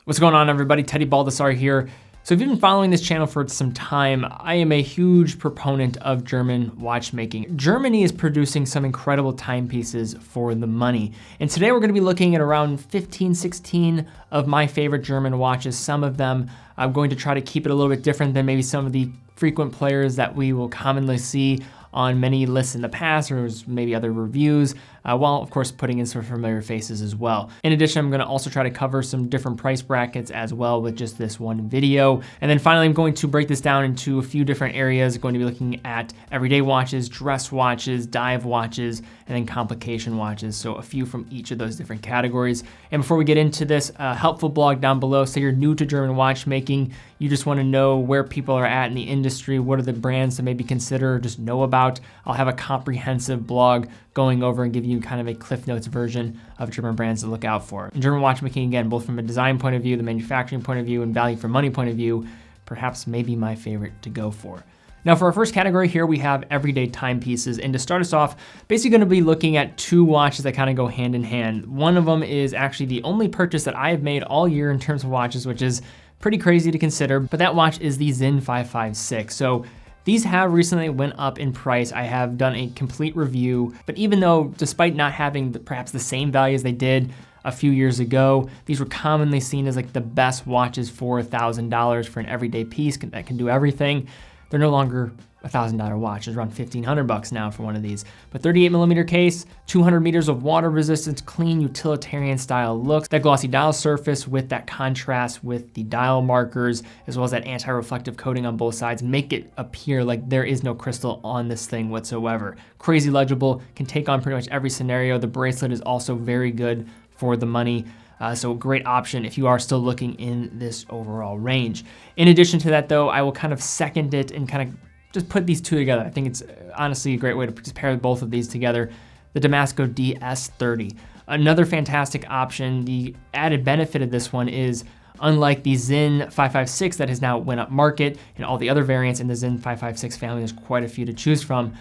What's going on, everybody? Teddy Baldassarre here. So if you've been following this channel for some time, I am a huge proponent of German watchmaking. Germany is producing some incredible timepieces for the money. And today we're gonna be looking at around 15, 16 of my favorite German watches. Some of them I'm going to try to keep it a little bit different than maybe some of the frequent players that we will commonly see on many lists in the past, or maybe other reviews, while of course putting in some familiar faces as well. In addition, I'm gonna also try to cover some different price brackets as well with just this one video. And then finally, I'm going to break this down into a few different areas. I'm going to be looking at everyday watches, dress watches, dive watches, and then complication watches. So a few from each of those different categories. And before we get into this, helpful blog down below. So you're new to German watchmaking, you just wanna know where people are at in the industry, what are the brands to maybe consider or just know about. I'll have a comprehensive blog going over and give you kind of a Cliff Notes version of German brands to look out for. In German watchmaking, again, both from a design point of view, the manufacturing point of view, and value for money point of view, perhaps maybe my favorite to go for. Now for our first category here, we have everyday timepieces. And to start us off, basically gonna be looking at two watches that kind of go hand in hand. One of them is actually the only purchase that I have made all year in terms of watches, which is pretty crazy to consider, but that watch is the Zen 556. So these have recently went up in price. I have done a complete review, but even though, despite not having perhaps the same value as they did a few years ago, these were commonly seen as like the best watches for $1,000 for an everyday piece that can do everything. They're no longer a $1,000 watch. It's around 1,500 bucks now for one of these. But 38mm case, 200 meters of water resistance, clean utilitarian style looks. That glossy dial surface with that contrast with the dial markers, as well as that anti-reflective coating on both sides, make it appear like there is no crystal on this thing whatsoever. Crazy legible, can take on pretty much every scenario. The bracelet is also very good for the money. So a great option if you are still looking in this overall range. In addition to that though, I will kind of second it and kind of just put these two together. I think it's honestly a great way to just pair both of these together. The Damasco DS80, another fantastic option. The added benefit of this one is, unlike the Zen 556 that has now went up market and all the other variants in the Zen 556 family, there's quite a few to choose from.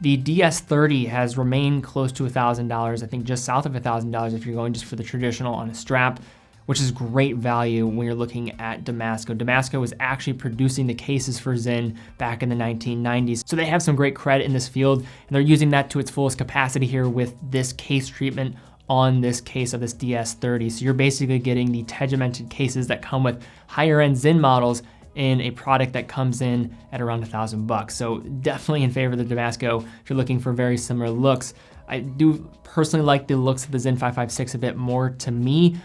The DS30 has remained close to $1,000, I think just south of $1,000 if you're going just for the traditional on a strap, which is great value when you're looking at Damasco. Damasco was actually producing the cases for Zen back in the 1990s. So they have some great credit in this field, and they're using that to its fullest capacity here with this case treatment on this case of this DS30. So you're basically getting the tegimented cases that come with higher end Zen models in a product that comes in at around $1,000 bucks. So definitely in favor of the Damasco if you're looking for very similar looks. I do personally like the looks of the Zen 556 a bit more to me,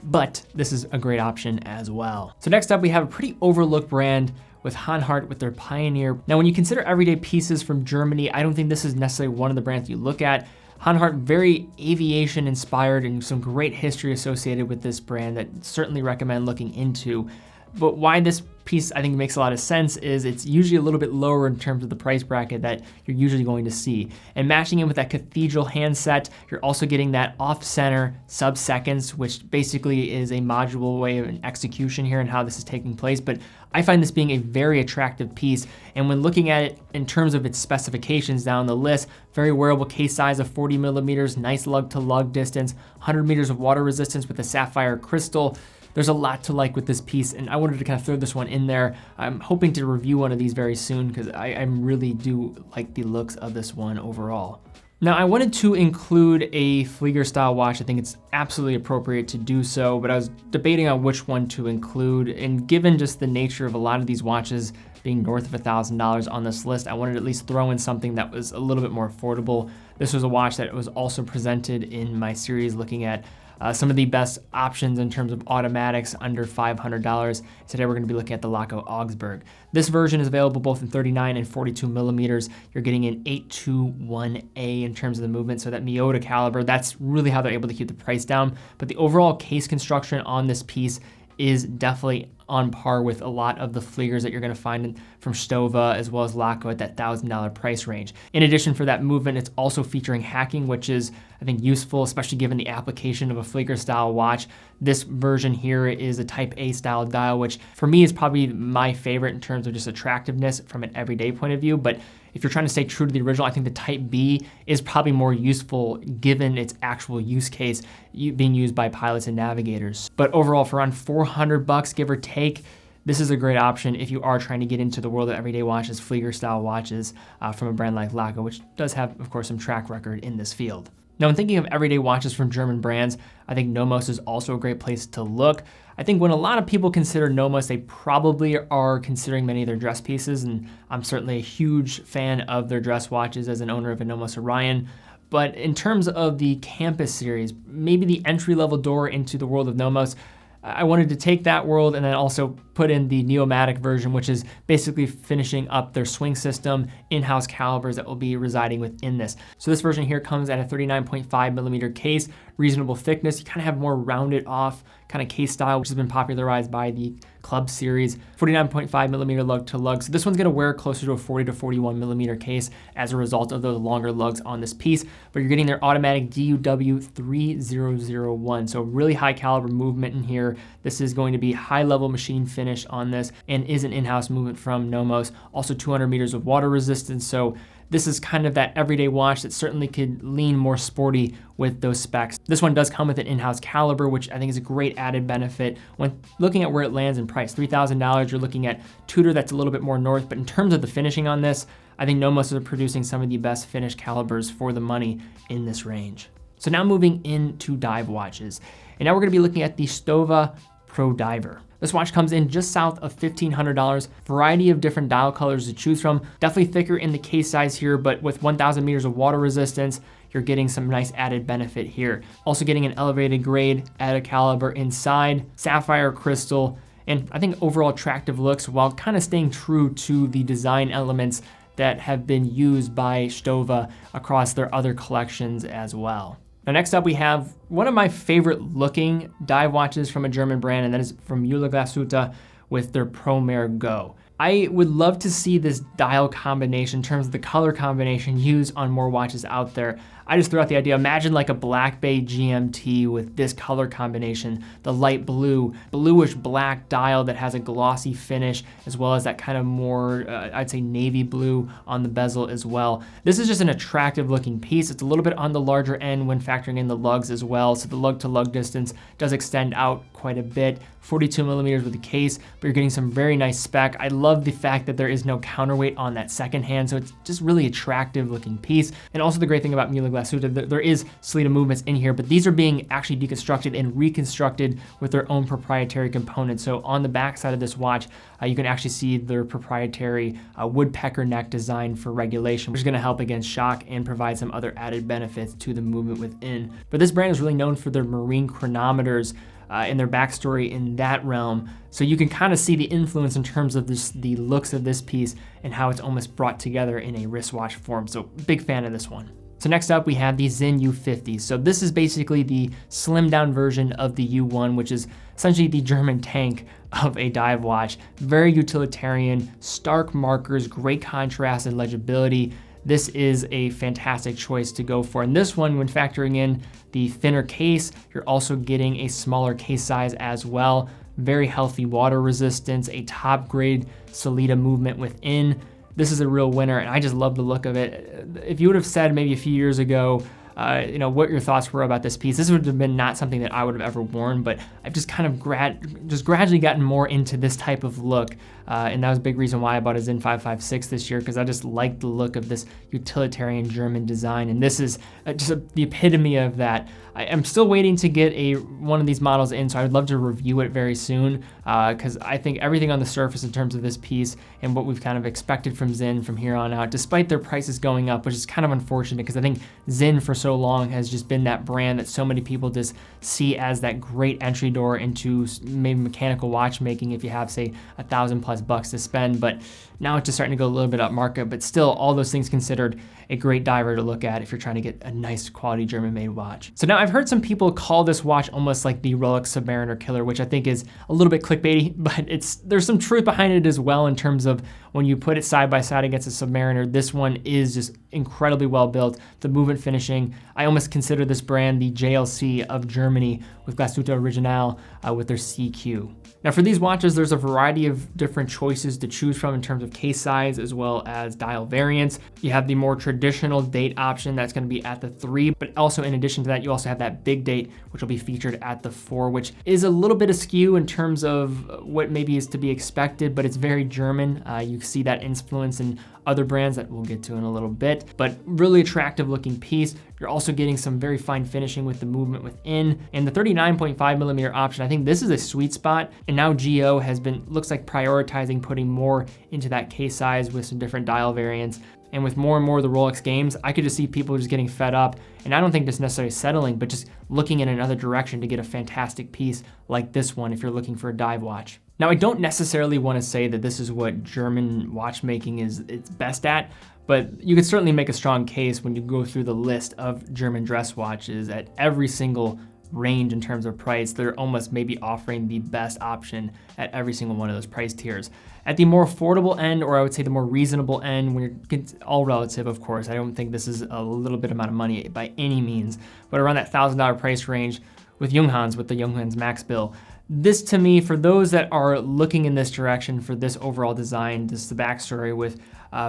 but this is a great option as well. So next up, we have a pretty overlooked brand with Hanhart with their Pioneer. Now, when you consider everyday pieces from Germany, I don't think this is necessarily one of the brands you look at. Hanhart, very aviation inspired and some great history associated with this brand that certainly recommend looking into. But why this piece I think makes a lot of sense is it's usually a little bit lower in terms of the price bracket that you're usually going to see. And matching in with that cathedral handset, you're also getting that off-center sub-seconds, which basically is a modular way of an execution here and how this is taking place. But I find this being a very attractive piece. And when looking at it in terms of its specifications down the list, very wearable case size of 40mm, nice lug-to-lug distance, 100 meters of water resistance with a sapphire crystal. There's a lot to like with this piece, and I wanted to kind of throw this one in there. I'm hoping to review one of these very soon because I really do like the looks of this one overall. Now, I wanted to include a Flieger style watch. I think it's absolutely appropriate to do so, but I was debating on which one to include, and given just the nature of a lot of these watches being north of $1,000 on this list, I wanted to at least throw in something that was a little bit more affordable. This was a watch that was also presented in my series looking at some of the best options in terms of automatics under $500. Today we're going to be looking at the Laco Augsburg. This version is available both in 39 and 42mm. You're getting an 821A in terms of the movement, so that Miyota caliber, that's really how they're able to keep the price down. But the overall case construction on this piece is definitely on par with a lot of the Fliegers that you're gonna find from Stova as well as Laco at that $1,000 price range. In addition, for that movement, it's also featuring hacking, which is, I think, useful, especially given the application of a Flieger style watch. This version here is a Type A style dial, which for me is probably my favorite in terms of just attractiveness from an everyday point of view, but if you're trying to stay true to the original, I think the Type B is probably more useful given its actual use case being used by pilots and navigators. But overall, for around $400, give or take, this is a great option if you are trying to get into the world of everyday watches, Flieger style watches from a brand like Laca, which does have, of course, some track record in this field. Now, when thinking of everyday watches from German brands, I think Nomos is also a great place to look. I think when a lot of people consider Nomos, they probably are considering many of their dress pieces, and I'm certainly a huge fan of their dress watches as an owner of a Nomos Orion. But in terms of the Campus series, maybe the entry-level door into the world of Nomos, I wanted to take that world and then also put in the Neomatic version, which is basically finishing up their swing system, in-house calibers that will be residing within this. So this version here comes at a 39.5 millimeter case, reasonable thickness. You kind of have more rounded off kind of case style, which has been popularized by the Club series, 49.5 millimeter lug to lug. So this one's gonna wear closer to a 40 to 41 millimeter case as a result of those longer lugs on this piece, but you're getting their automatic DUW 3001. So really high caliber movement in here. This is going to be high level machine finish on this and is an in-house movement from Nomos. Also 200 meters of water resistance. So this is kind of that everyday watch that certainly could lean more sporty with those specs. This one does come with an in-house caliber, which I think is a great added benefit when looking at where it lands in price. $3,000, you're looking at Tudor that's a little bit more north, but in terms of the finishing on this, I think Nomos are producing some of the best finished calibers for the money in this range. So now moving into dive watches. And now we're gonna be looking at the Stova Pro Diver. This watch comes in just south of $1,500, variety of different dial colors to choose from. Definitely thicker in the case size here, but with 1,000 meters of water resistance, you're getting some nice added benefit here. Also getting an elevated grade added caliber inside, sapphire crystal, and I think overall attractive looks while kind of staying true to the design elements that have been used by Stova across their other collections as well. Now next up we have one of my favorite looking dive watches from a German brand, and that is from Euler Glass SUT with their Promare Go. I would love to see this dial combination in terms of the color combination used on more watches out there. I just threw out the idea, imagine like a Black Bay GMT with this color combination, the light blue, bluish black dial that has a glossy finish, as well as that kind of more, I'd say navy blue on the bezel as well. This is just an attractive looking piece. It's a little bit on the larger end when factoring in the lugs as well. So the lug to lug distance does extend out quite a bit, 42 millimeters with the case, but you're getting some very nice spec. I love the fact that there is no counterweight on that second hand, so it's just really attractive looking piece. And also the great thing about Mühle Glass SUT, there is Salida movements in here, but these are being actually deconstructed and reconstructed with their own proprietary components. So on the back side of this watch, you can actually see their proprietary woodpecker neck design for regulation, which is gonna help against shock and provide some other added benefits to the movement within. But this brand is really known for their marine chronometers and their backstory in that realm. So you can kind of see the influence in terms of the looks of this piece and how it's almost brought together in a wristwatch form. So big fan of this one. So next up we have the Zen U50. So this is basically the slimmed down version of the U1, which is essentially the German tank of a dive watch. Very utilitarian, stark markers, great contrast and legibility. This is a fantastic choice to go for. And this one, when factoring in the thinner case, you're also getting a smaller case size as well. Very healthy water resistance, a top grade Salida movement within. This is a real winner, and I just love the look of it. If you would have said maybe a few years ago, what your thoughts were about this piece, this would have been not something that I would have ever worn, but I've just kind of gradually gotten more into this type of look. And that was a big reason why I bought a Zen 556 this year, because I just like the look of this utilitarian German design. And this is the epitome of that. I'm still waiting to get one of these models in, so I would love to review it very soon, because I think everything on the surface in terms of this piece and what we've kind of expected from Zen from here on out, despite their prices going up, which is kind of unfortunate, because I think Zen for so long has just been that brand that so many people just see as that great entry door into maybe mechanical watchmaking if you have, say, $1,000+ to spend. But now it's just starting to go a little bit up market, but still, all those things considered, a great diver to look at if you're trying to get a nice quality German-made watch. So now I've heard some people call this watch almost like the Rolex Submariner killer, which I think is a little bit clickbaity, but there's some truth behind it as well in terms of when you put it side by side against a Submariner. This one is just incredibly well built. The movement finishing, I almost consider this brand the JLC of Germany with Glashütte Original with their CQ. Now for these watches, there's a variety of different choices to choose from in terms of case size as well as dial variants. You have the more traditional date option that's going to be at the 3, but also in addition to that, you also have that big date, which will be featured at the 4, which is a little bit askew in terms of what maybe is to be expected, but it's very German. You see that influence in other brands that we'll get to in a little bit, but really attractive looking piece. You're also getting some very fine finishing with the movement within. And the 39.5mm option, I think this is a sweet spot. And now GO has been, looks like prioritizing putting more into that case size with some different dial variants. And with more and more of the Rolex games, I could just see people just getting fed up. And I don't think this necessarily settling, but just looking in another direction to get a fantastic piece like this one if you're looking for a dive watch. Now, I don't necessarily want to say that this is what German watchmaking is its best at, but you could certainly make a strong case when you go through the list of German dress watches at every single range in terms of price. They're almost maybe offering the best option at every single one of those price tiers. At the more affordable end, or I would say the more reasonable end, when you're all relative, of course, I don't think this is a little bit amount of money by any means, but around that $1,000 price range with Junghans, with the Junghans Max Bill. This to me, for those that are looking in this direction for this overall design, this is the backstory with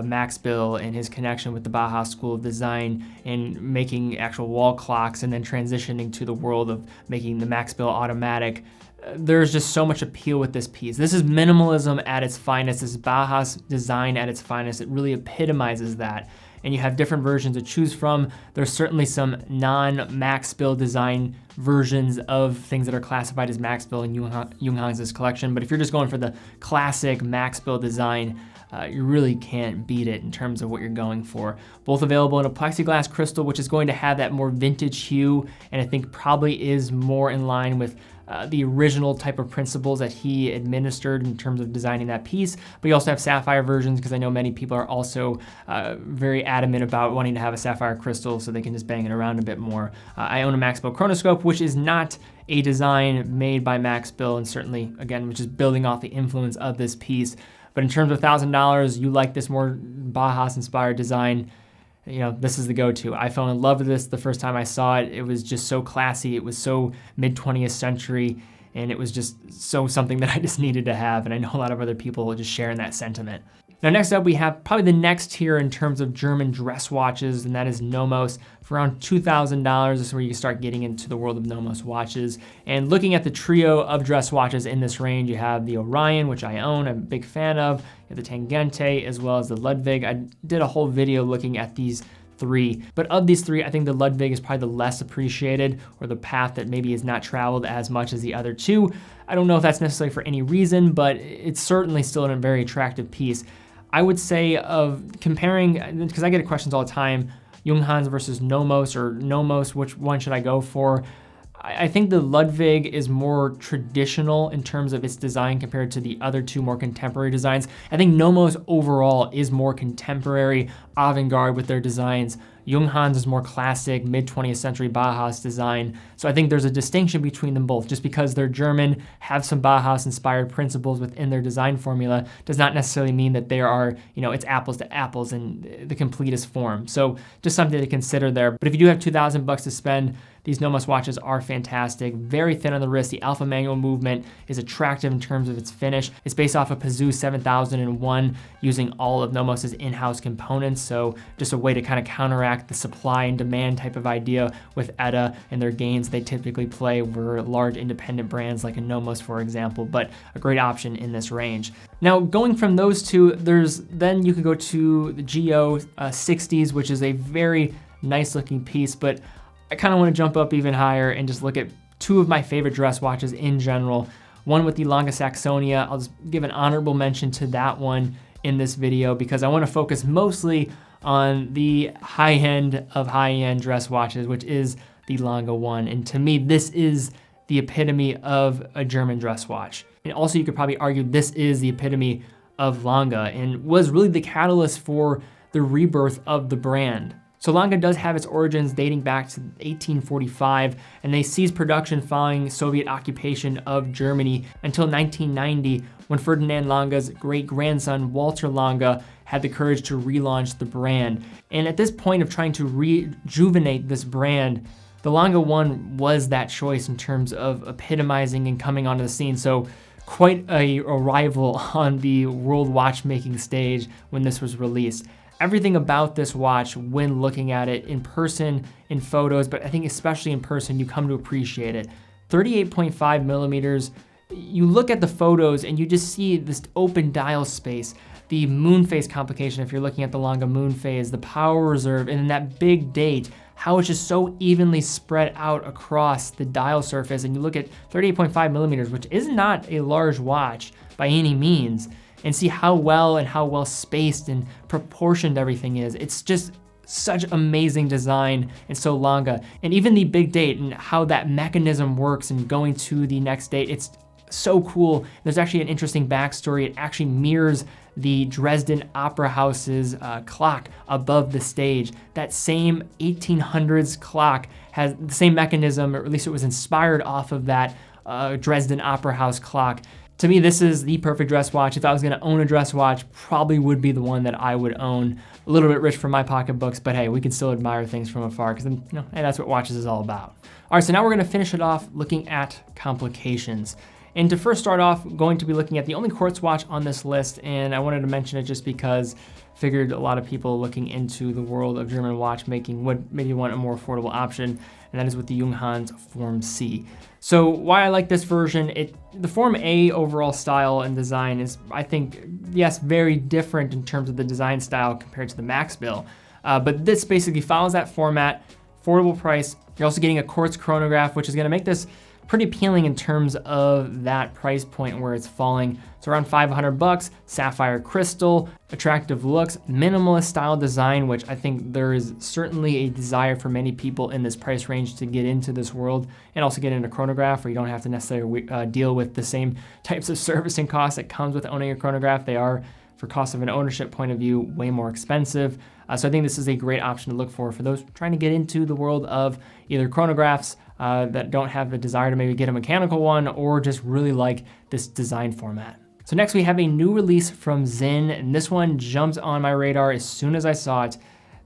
Max Bill and his connection with the Bauhaus School of Design and making actual wall clocks and then transitioning to the world of making the Max Bill automatic. There's just so much appeal with this piece. This is minimalism at its finest. This is Bauhaus design at its finest. It really epitomizes that. And you have different versions to choose from. There's certainly some non-Max Bill design versions of things that are classified as Max Bill in Junghans' collection. But if you're just going for the classic Max Bill design, you really can't beat it in terms of what you're going for. Both available in a plexiglass crystal, which is going to have that more vintage hue, and I think probably is more in line with the original type of principles that he administered in terms of designing that piece. But you also have sapphire versions, because I know many people are also very adamant about wanting to have a sapphire crystal so they can just bang it around a bit more. I own a Max Bill chronoscope, which is not a design made by Max Bill, and certainly, again, which is building off the influence of this piece. But in terms of $1,000, you like this more Bauhaus-inspired design, you know, this is the go-to. I fell in love with this the first time I saw it. It was just so classy. It was so mid-20th century, and it was just so something that I just needed to have. And I know a lot of other people will just share in that sentiment. Now, next up, we have probably the next tier in terms of German dress watches, and that is Nomos. For around $2,000, this is where you can start getting into the world of Nomos watches. And looking at the trio of dress watches in this range, you have the Orion, which I own, I'm a big fan of, you have the Tangente, as well as the Ludwig. I did a whole video looking at these three, but of these three, I think the Ludwig is probably the less appreciated, or the path that maybe is not traveled as much as the other two. I don't know if that's necessarily for any reason, but it's certainly still a very attractive piece. I would say of comparing, because I get questions all the time, Junghans versus Nomos, or Nomos, which one should I go for? I think the Ludwig is more traditional in terms of its design compared to the other two more contemporary designs. I think Nomos overall is more contemporary, avant-garde with their designs. Junghans is more classic, mid-20th century Bauhaus design. So I think there's a distinction between them both. Just because they're German, have some Bauhaus-inspired principles within their design formula, does not necessarily mean that they are, you know, it's apples to apples in the completest form. So just something to consider there. But if you do have $2,000 to spend, these Nomos watches are fantastic, very thin on the wrist. The alpha manual movement is attractive in terms of its finish. It's based off of Pazoo 7001, using all of Nomos's in-house components. So just a way to kind of counteract the supply and demand type of idea with ETA and their gains they typically play over large independent brands like a Nomos, for example, but a great option in this range. Now, going from those two, then you could go to the GO 60s, which is a very nice looking piece, but I kind of want to jump up even higher and just look at two of my favorite dress watches in general. One with the Lange Saxonia. I'll just give an honorable mention to that one in this video because I want to focus mostly on the high-end of high-end dress watches, which is the Lange one. And to me, this is the epitome of a German dress watch. And also, you could probably argue this is the epitome of Lange and was really the catalyst for the rebirth of the brand. So Lange does have its origins dating back to 1845, and they ceased production following Soviet occupation of Germany until 1990, when Ferdinand Lange's great-grandson, Walter Lange, had the courage to relaunch the brand. And at this point of trying to rejuvenate this brand, The Longa 1 was that choice in terms of epitomizing and coming onto the scene. So quite a arrival on the world watchmaking stage when this was released. Everything about this watch, when looking at it in person, in photos, but I think especially in person, you come to appreciate it. 38.5 millimeters. You look at the photos and you just see this open dial space, the moon phase complication if you're looking at the Longa moon phase, the power reserve, and then that big date, how it's just so evenly spread out across the dial surface. And you look at 38.5 millimeters, which is not a large watch by any means, and see how well spaced and proportioned everything is. It's just such amazing design and so Longa. And even the big date and how that mechanism works and going to the next date, it's so cool. There's actually an interesting backstory. It actually mirrors the Dresden Opera House's clock above the stage. That same 1800s clock has the same mechanism, or at least it was inspired off of that Dresden Opera House clock. To me, this is the perfect dress watch. If I was gonna own a dress watch, probably would be the one that I would own. A little bit rich for my pocketbooks, but hey, we can still admire things from afar because hey, that's what watches is all about. All right, so now we're gonna finish it off looking at complications. And to first start off, going to be looking at the only quartz watch on this list, and I wanted to mention it just because I figured a lot of people looking into the world of German watchmaking would maybe want a more affordable option, and that is with the Junghans Form C. So why I like this version, the Form A overall style and design is, I think, yes, very different in terms of the design style compared to the Max Bill. But this basically follows that format, affordable price. You're also getting a quartz chronograph, which is gonna make this pretty appealing in terms of that price point where it's falling. It's around $500, sapphire crystal, attractive looks, minimalist style design, which I think there is certainly a desire for many people in this price range to get into this world and also get into chronograph where you don't have to necessarily deal with the same types of servicing costs that comes with owning a chronograph. They are, for cost of an ownership point of view, way more expensive. So I think this is a great option to look for those trying to get into the world of either chronographs that don't have the desire to maybe get a mechanical one or just really like this design format. So next we have a new release from Zen, and this one jumped on my radar as soon as I saw it,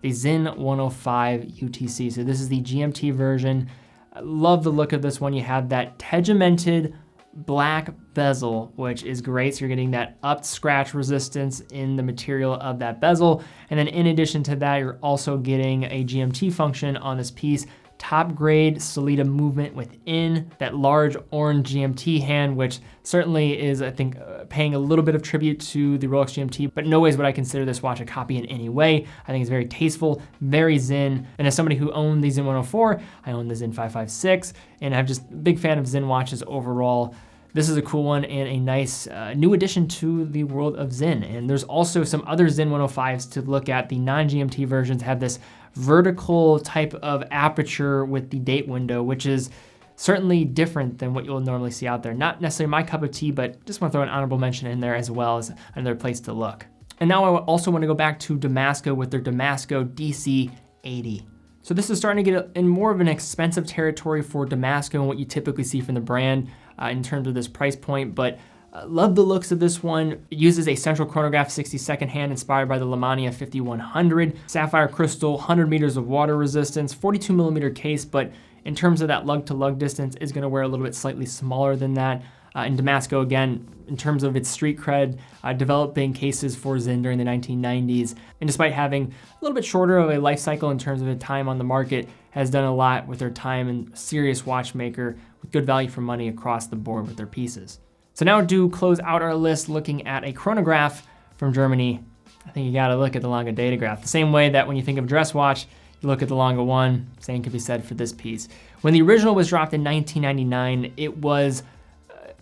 the Zen 105 UTC. So this is the GMT version. I love the look of this one. You have that tegimented black bezel, which is great. So you're getting that up scratch resistance in the material of that bezel. And then in addition to that, you're also getting a GMT function on this piece, top grade Solita movement within that large orange GMT hand, which certainly is, I think, paying a little bit of tribute to the Rolex GMT, but no ways would I consider this watch a copy in any way. I think it's very tasteful, very Zen. And as somebody who owned the Zen 104, I own the Zen 556, and I'm just a big fan of Zen watches overall. This is a cool one and a nice new addition to the world of Zen. And there's also some other Zen 105s to look at. The non-GMT versions have this vertical type of aperture with the date window, which is certainly different than what you'll normally see out there. Not necessarily my cup of tea, but just want to throw an honorable mention in there as well as another place to look. And now I also want to go back to Damasco with their Damasco DC80. So this is starting to get in more of an expensive territory for Damasco and what you typically see from the brand in terms of this price point, but love the looks of this one. It uses a central chronograph 60-second hand inspired by the Lemania 5100, sapphire crystal, 100 meters of water resistance, 42 millimeter case, but in terms of that lug-to-lug distance is gonna wear a little bit slightly smaller than that. In Damasco, again, in terms of its street cred, developing cases for Zen during the 1990s, and despite having a little bit shorter of a life cycle in terms of the time on the market, has done a lot with their time and serious watchmaker with good value for money across the board with their pieces. So now to close out our list looking at a chronograph from Germany, I think you gotta look at the Lange Datograph. The same way that when you think of dress watch, you look at the Longa 1, same could be said for this piece. When the original was dropped in 1999, it was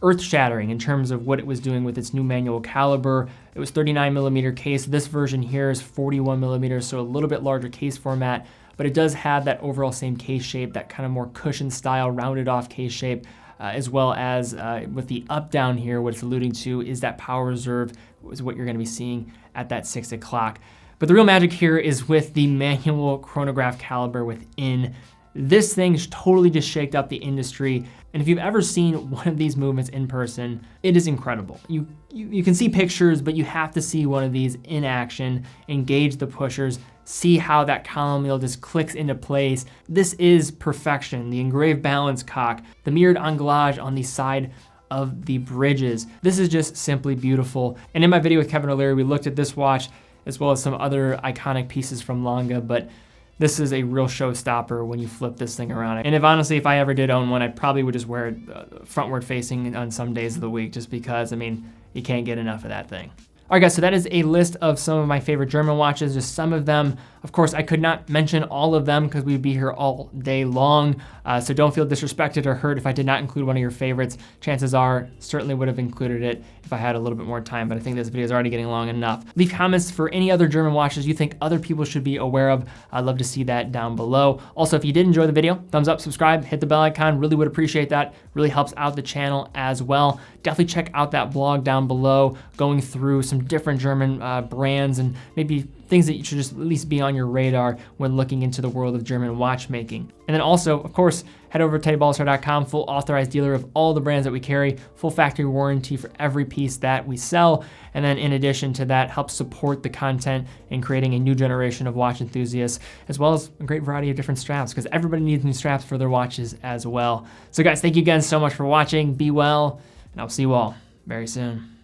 earth-shattering in terms of what it was doing with its new manual caliber. It was 39 millimeter case. This version here is 41 millimeters, so a little bit larger case format, but it does have that overall same case shape, that kind of more cushion style, rounded off case shape, as well as with the up down here, what it's alluding to is that power reserve is what you're gonna be seeing at that 6 o'clock. But the real magic here is with the manual chronograph caliber within This thing totally just shaked up the industry. And if you've ever seen one of these movements in person, it is incredible. You can see pictures, but you have to see one of these in action, engage the pushers, see how that column wheel just clicks into place. This is perfection. The engraved balance cock, the mirrored anglage on the side of the bridges. This is just simply beautiful. And in my video with Kevin O'Leary, we looked at this watch as well as some other iconic pieces from Longa, but this is a real showstopper when you flip this thing around. And if I ever did own one, I probably would just wear it frontward facing on some days of the week, just because, I mean, you can't get enough of that thing. All right, guys, so that is a list of some of my favorite German watches, just some of them. Of course, I could not mention all of them because we'd be here all day long. So don't feel disrespected or hurt if I did not include one of your favorites. Chances are, certainly would have included it if I had a little bit more time, but I think this video is already getting long enough. Leave comments for any other German watches you think other people should be aware of. I'd love to see that down below. Also, if you did enjoy the video, thumbs up, subscribe, hit the bell icon. Really would appreciate that. Really helps out the channel as well. Definitely check out that blog down below, going through some different German brands and maybe things that you should just at least be on your radar when looking into the world of German watchmaking. And then also, of course, head over to Baldassarre.com, full authorized dealer of all the brands that we carry, full factory warranty for every piece that we sell. And then in addition to that, help support the content in creating a new generation of watch enthusiasts, as well as a great variety of different straps, because everybody needs new straps for their watches as well. So guys, thank you again so much for watching. Be well, and I'll see you all very soon.